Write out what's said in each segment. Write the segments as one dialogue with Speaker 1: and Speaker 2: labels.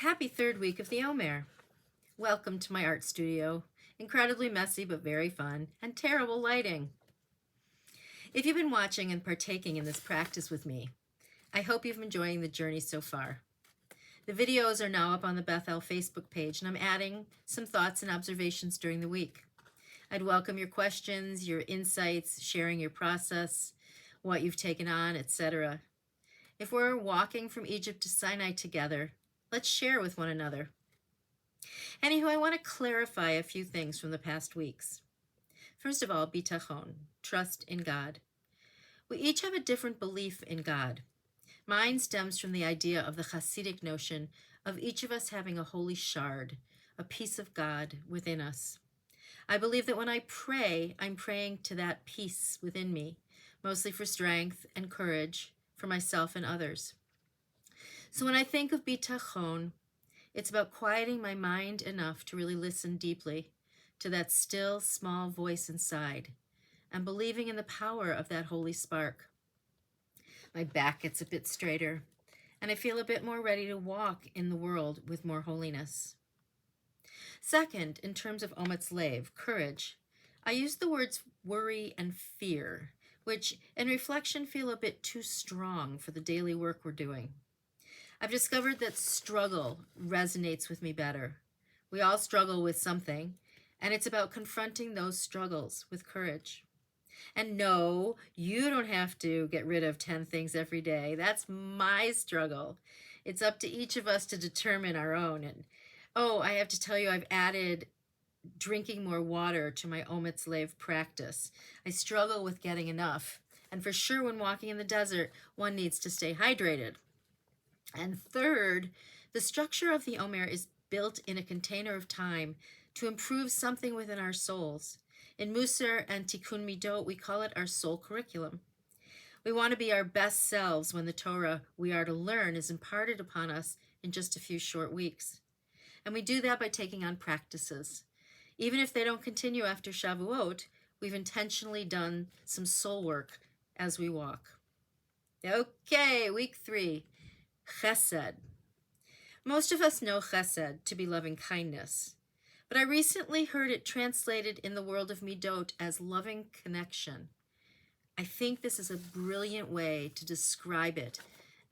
Speaker 1: Happy third week of the Omer. Welcome to my art studio. Incredibly messy but very fun, and terrible lighting. If you've been watching and partaking in this practice with me, I hope you've been enjoying the journey so far. The videos are now up on the Bethel Facebook page, and I'm adding some thoughts and observations during the week. I'd welcome your questions, your insights, sharing your process, what you've taken on, etc. If we're walking from Egypt to Sinai together, let's share with one another. Anywho, I want to clarify a few things from the past weeks. First of all, bitachon, trust in God. We each have a different belief in God. Mine stems from the idea of the Hasidic notion of each of us having a holy shard, a piece of God within us. I believe that when I pray, I'm praying to that peace within me, mostly for strength and courage for myself and others. So when I think of bitachon, it's about quieting my mind enough to really listen deeply to that still, small voice inside and believing in the power of that holy spark. My back gets a bit straighter, and I feel a bit more ready to walk in the world with more holiness. Second, in terms of ometz lev, courage, I use the words worry and fear, which in reflection feel a bit too strong for the daily work we're doing. I've discovered that struggle resonates with me better. We all struggle with something, and it's about confronting those struggles with courage. And no, you don't have to get rid of 10 things every day. That's my struggle. It's up to each of us to determine our own. And I have to tell you, I've added drinking more water to my ometz lev practice. I struggle with getting enough. And for sure, when walking in the desert, one needs to stay hydrated. And third, the structure of the Omer is built in a container of time to improve something within our souls. In Musar and Tikkun Midot, we call it our soul curriculum. We want to be our best selves when the Torah we are to learn is imparted upon us in just a few short weeks. And we do that by taking on practices. Even if they don't continue after Shavuot, we've intentionally done some soul work as we walk. Okay, week 3. Chesed. Most of us know Chesed to be loving kindness, but I recently heard it translated in the world of Midot as loving connection. I think this is a brilliant way to describe it,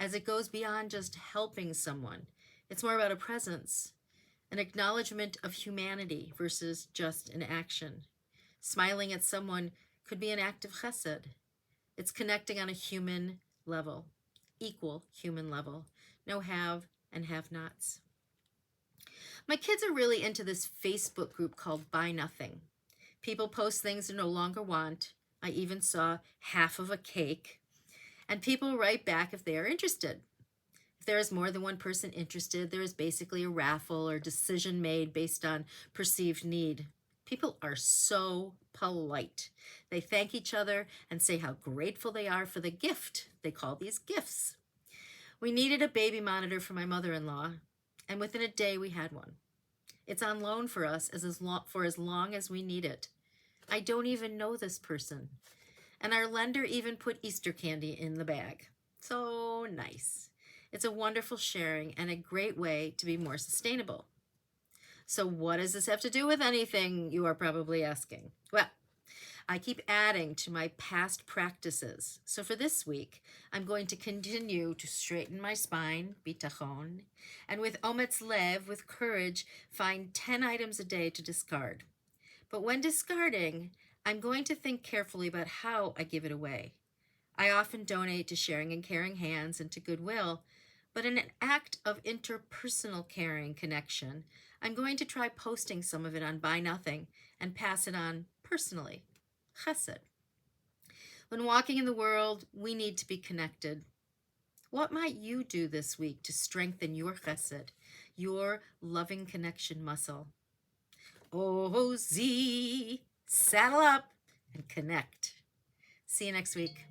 Speaker 1: as it goes beyond just helping someone. It's more about a presence, an acknowledgement of humanity versus just an action. Smiling at someone could be an act of Chesed. It's connecting on a human level. Equal human level, no have and have-nots. My kids are really into this Facebook group called Buy Nothing. People post things they no longer want. I even saw half of a cake. And people write back if they are interested. If there is more than one person interested, there is basically a raffle or decision made based on perceived need. People are so polite. They thank each other and say how grateful they are for the gift. They call these gifts. We needed a baby monitor for my mother-in-law, and within a day we had one. It's on loan for us for as long as we need it. I don't even know this person. And our lender even put Easter candy in the bag. So nice. It's a wonderful sharing and a great way to be more sustainable. So what does this have to do with anything, you are probably asking? Well, I keep adding to my past practices. So for this week, I'm going to continue to straighten my spine, bitachon, and with ometz lev, with courage, find 10 items a day to discard. But when discarding, I'm going to think carefully about how I give it away. I often donate to Sharing and Caring Hands and to Goodwill, but in an act of interpersonal caring connection, I'm going to try posting some of it on Buy Nothing and pass it on personally. Chesed. When walking in the world, we need to be connected. What might you do this week to strengthen your chesed, your loving connection muscle? Saddle up and connect. See you next week.